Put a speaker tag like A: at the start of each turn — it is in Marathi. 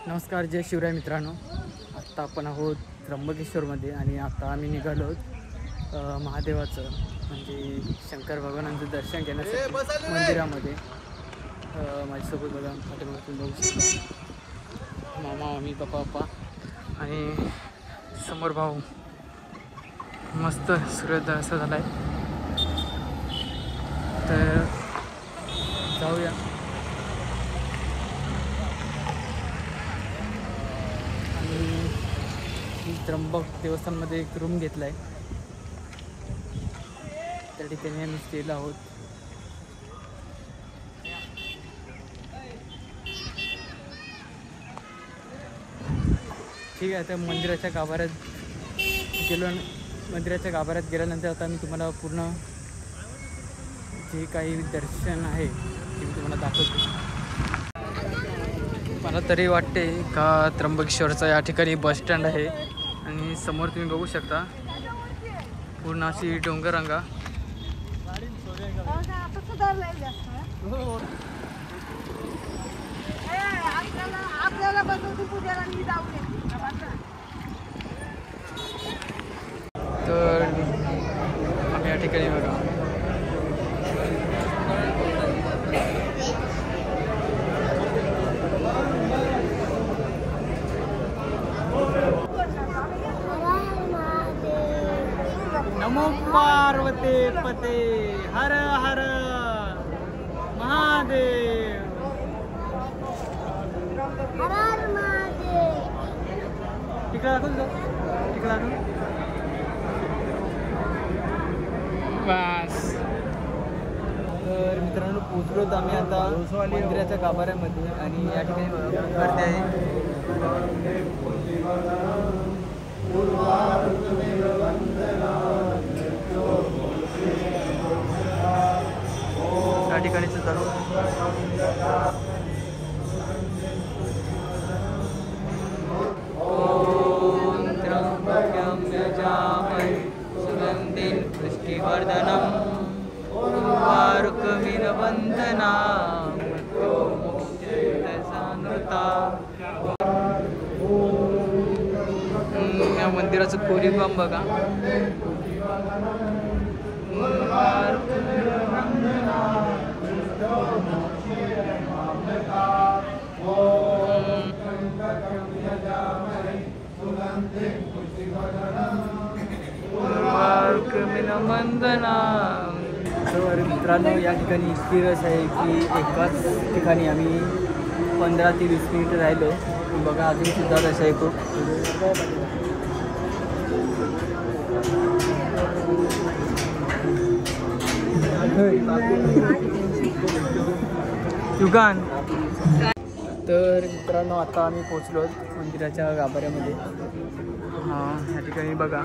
A: नमस्कार, जय शिवराय मित्रांनो. आत्ता आपण आहोत त्र्यंबकेश्वरमध्ये आणि आता आम्ही निघालो आहोत महादेवाचं म्हणजे शंकर भगवानांचं दर्शन घेण्यासाठी मंदिरामध्ये. माझ्यासोबत बघा पाठीमागून बघू शकता मामा, मामी, पप्पा आणि समोर भाऊ. मस्त सूर्योदय असं झाला आहे, तर जाऊया. त्र्यंबक देवस्थानमध्ये एक रूम घेतला आहे, त्या ठिकाणी आम्ही स्टेला आहोत. ठीक आहे, तर मंदिराच्या गाभाऱ्यात गेल्यानंतर आता मी तुम्हाला पूर्ण जे काही दर्शन आहे ते मी तुम्हाला दाखवतो. मला तरी वाटते का त्र्यंबकेश्वरचा या ठिकाणी बस स्टँड आहे आणि समोर तुम्ही बघू शकता पूर्ण अशी डोंगररांगा. तर आम्ही या ठिकाणी बघा नमो पार्वती पते हर हर महादेव. तिकडे बस. तर मित्रांनो, पोचलो तर आम्ही आता मंदिराच्या गाभाऱ्यामध्ये आणि या ठिकाणी गर्दी आहे. या ठिकाणी सुद्धा सुगंधिं पुष्टिवर्धनम् उर्वारुकमिलवन्दना मृत्युमुक्षितसानृता. या मंदिराचं कोरीवकाम बघा. तर मित्रांनो, या ठिकाणी इतकी रस आहे की एकाच ठिकाणी आम्ही 15 ते 20 मिनिट राहिलो. बघा, अजून सुद्धा रस आहे खूप. युगान. तर मित्रांनो, आता आम्ही पोचलो मंदिराच्या गाभाऱ्यामध्ये. या ठिकाणी बघा